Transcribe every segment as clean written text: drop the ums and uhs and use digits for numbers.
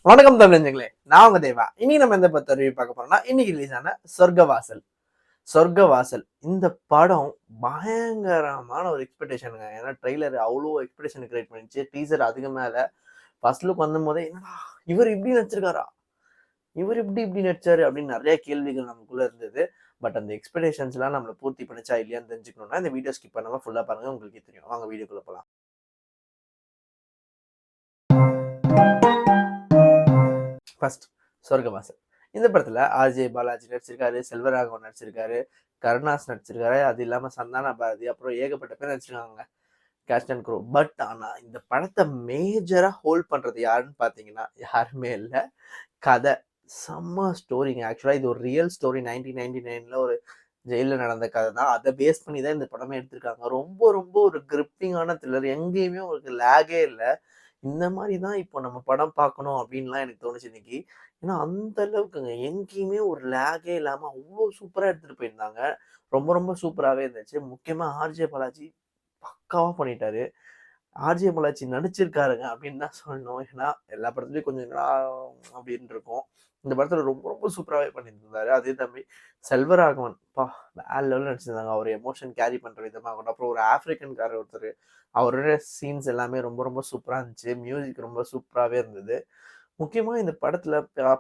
வணக்கம் தமிழஞ்சங்களே, நான் உங்க தேவா. இனி நம்ம எந்த பத்தி ரிவ்யூ பார்க்க போறோம்னா, இன்னைக்கு ரிலீஸ் ஆன சொர்க்கவாசல். சொர்க்கவாசல் இந்த படம் பயங்கரமான ஒரு எக்ஸ்பெக்டேஷனுங்க. ஏன்னா ட்ரெய்லர் அவ்வளோ எக்ஸ்பெக்டேஷன் கிரியேட் பண்ணிச்சு. டீசர் அதுக்கு மேல ஃபர்ஸ்ட் லுக் வந்தபோதே என்னடா இவர் இப்படி நடிச்சிருக்காரா, இவர் இப்படி நடிச்சாரு அப்படின்னு நிறைய கேள்விகள் நமக்குள்ள இருந்தது. பட் அந்த எக்ஸ்பெக்டேஷன்ஸ் எல்லாம் நம்மளை பூர்த்தி பண்ணிச்சா இல்லையான்னு தெரிஞ்சுக்கணும்னா இந்த வீடியோ ஸ்கிப் பண்ணாம ஃபுல்லா பாருங்க, உங்களுக்கே தெரியும். வாங்க வீடியோக்குள்ள போலாம். ஃபர்ஸ்ட் சொர்க்கவாசல். இந்த படத்துல ஆர்ஜே பாலாஜி நடிச்சிருக்காரு, செல்வராகவன் நடிச்சிருக்காரு, கருணாஸ் நடிச்சிருக்காரு, அது இல்லாம சந்தானா பாரதி, அப்புறம் ஏகப்பட்ட பேர் நடிச்சிருக்காங்க கேஸ்ட் அண்ட் க்ரூ. பட் ஆனா இந்த படத்தை மேஜரா ஹோல்ட் பண்றது யாருன்னு பாத்தீங்கன்னா யாருமே இல்ல, கதை. செம்ம ஸ்டோரிங்க. ஆக்சுவலா இது ஒரு ரியல் ஸ்டோரி. 1999ல ஒரு ஜெயில நடந்த கதை தான். அதை பேஸ் பண்ணி தான் இந்த படமே எடுத்திருக்காங்க. ரொம்ப ரொம்ப ஒரு கிரிப்பிங்கான த்ரில்லர். எங்கேயுமே உங்களுக்கு லேகே இல்லை. இந்த மாதிரி தான் இப்போ நம்ம படம் பார்க்கணும் அப்படின்லாம் எனக்கு தோணுச்சு இன்னைக்கு. ஏன்னா அந்த அளவுக்குங்க எங்கேயுமே ஒரு லேகே இல்லாம அவ்வளோ சூப்பரா எடுத்துட்டு போயிருந்தாங்க. ரொம்ப ரொம்ப சூப்பராகவே இருந்துச்சு. முக்கியமா ஆர்ஜே பாலாஜி பக்காவா பண்ணிட்டாரு. ஆர்ஜே பாலாஜி நடிச்சிருக்காருங்க அப்படின்னு தான் சொல்லணும். ஏன்னா எல்லா படத்துலயும் கொஞ்சம் என்னடா அப்படின்னு இருக்கும். இந்த படத்துல ரொம்ப ரொம்ப சூப்பராகவே பண்ணியிருந்தாரு. அதே தம்பி செல்வராகவன் வேற லெவலில் நடிச்சிருந்தாங்க. அவர் எமோஷன் கேரி பண்ற விதமாகட்டும். அப்புறம் ஒரு ஆப்பிரிக்கன்காரர் ஒருத்தர், அவரோட சீன்ஸ் எல்லாமே ரொம்ப ரொம்ப சூப்பரா இருந்துச்சு. மியூசிக் ரொம்ப சூப்பராகவே இருந்தது. முக்கியமா இந்த படத்துல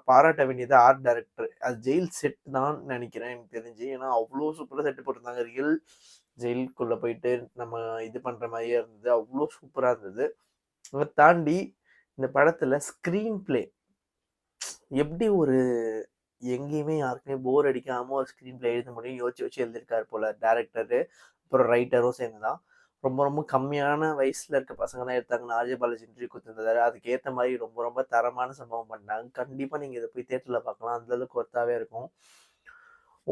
பாராட்ட வேண்டியது ஆர்ட் டைரக்டர். அது ஜெயில் செட் தான் நினைக்கிறேன் எனக்கு தெரிஞ்சு. ஏன்னா அவ்வளோ சூப்பரா செட் போட்டிருந்தாங்க. ரியல் ஜெயிலுக்குள்ள போயிட்டு நம்ம இது பண்ற மாதிரியே இருந்தது. அவ்வளோ சூப்பரா இருந்தது. அதை தாண்டி இந்த படத்துல ஸ்கிரீன் பிளே எப்படி ஒரு எங்கேயுமே யாருக்குமே போர் அடிக்காம ஒரு ஸ்கிரீன் பிளே எழுத முடியும் யோசிச்சு வச்சு எழுதியிருக்காரு போல டேரக்டரு, அப்புறம் ரைட்டரும் சேர்ந்துதான். ரொம்ப ரொம்ப கம்மியான வயசுல இருக்க பசங்க தான் எடுத்தாங்கன்னு ஆர்ஜே பாலாஜி இன்டர்வியூ கொடுத்துருந்தாரு. அதுக்கு ஏற்ற மாதிரி ரொம்ப ரொம்ப தரமான சம்பவம் பண்ணாங்க. கண்டிப்பா நீங்க இதை போய் தியேட்டர்ல பார்க்கலாம். அந்த அளவுக்கு ஒர்த்தாவே இருக்கும்.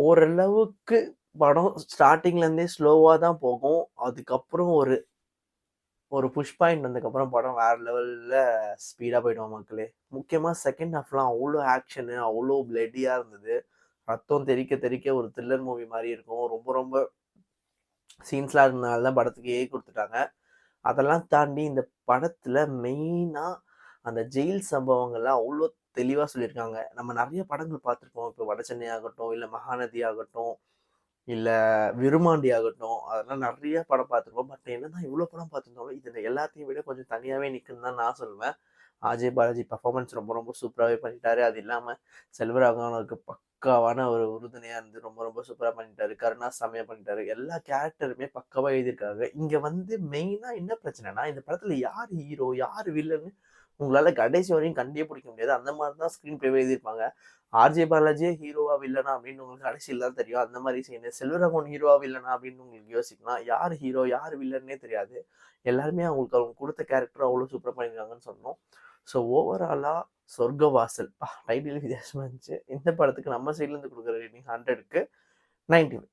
ஓரளவுக்கு படம் ஸ்டார்டிங்ல இருந்தே ஸ்லோவா தான் போகும். அதுக்கப்புறம் ஒரு ஒரு புஷ் பாயிண்ட் வந்ததுக்கப்புறம் படம் வேற லெவல்ல ஸ்பீடா போயிடும் மக்களே. முக்கியமா செகண்ட் ஹாஃப்லாம் அவ்வளோ ஆக்ஷனு, அவ்வளோ பிளட்டியா இருந்தது. ரத்தம் தெறிக்க தெறிக்க ஒரு த்ரில்லர் மூவி மாதிரி இருக்கும். ரொம்ப ரொம்ப சீன்ஸ்லாம் இருந்தனால தான் படத்துக்கு கொடுத்துட்டாங்க. அதெல்லாம் தாண்டி இந்த படத்துல மெயினா அந்த ஜெயில் சம்பவங்கள்லாம் அவ்வளோ தெளிவா சொல்லியிருக்காங்க. நம்ம நிறைய படங்கள் பார்த்துருப்போம். இப்போ வடசென்னை ஆகட்டும், இல்லை மகாநதி ஆகட்டும், இல்ல விருமாண்டி ஆகட்டும், அதெல்லாம் நிறைய படம் பார்த்துருப்போம். பட் என்னதான் இவ்வளோ படம் பார்த்துருந்தாலும் இதுல எல்லாத்தையும் விட கொஞ்சம் தனியாவே நிற்குன்னு தான் நான் சொல்லுவேன். அஜய் பாலாஜி பர்ஃபார்மன்ஸ் ரொம்ப ரொம்ப சூப்பராகவே பண்ணிட்டாரு. அது இல்லாம செல்வராகவனுக்கு பக்காவான ஒரு உறுதுணையா இருந்து ரொம்ப ரொம்ப சூப்பரா பண்ணிட்டாரு. கருணாஸ் செம்மையா பண்ணிட்டாரு. எல்லா கேரக்டருமே பக்காவா எழுதியிருக்காங்க. இங்க வந்து மெயினா என்ன பிரச்சனைனா, இந்த படத்துல யார் ஹீரோ யார் வில்லன்னு உங்களால கடைசி வரையும் கண்டே பிடிக்க முடியாது. அந்த மாதிரி தான் ஸ்கிரீன் பிளேவே எழுதியிருப்பாங்க. ஆர்ஜே பாலாஜியே ஹீரோவா வில்லனா அப்படின்னு உங்களுக்கு கடைசியில் தான் தெரியும். அந்த மாதிரி செய்யணும். செல்வராகவன் ஹீரோவா வில்லனா அப்படின்னு உங்களுக்கு யோசிக்கலாம். யார் ஹீரோ யார் வில்லன்னே தெரியாது. எல்லாருமே அவங்களுக்கு அவங்க கொடுத்த கேரக்டர் அவ்வளோ சூப்பராக பண்ணியிருக்காங்கன்னு சொன்னோம். ஸோ ஓவராலா சொர்க்கவாசல் டைட்டில் வித்தியாசமா இருந்துச்சு. இந்த படத்துக்கு நம்ம சைட்ல இருந்து கொடுக்குற ரேட்டிங் 100க்கு 90.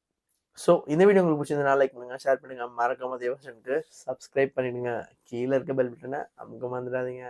ஸோ இந்த வீடியோ உங்களுக்கு பிடிச்சிருந்தா லைக் பண்ணுங்க, ஷேர் பண்ணுங்க, மறக்காம தேவசனுக்கு சப்ஸ்கிரைப் பண்ணிடுங்க. கீழே இருக்க பெல் பட்டனை அமுக்க மறந்துடாதீங்க.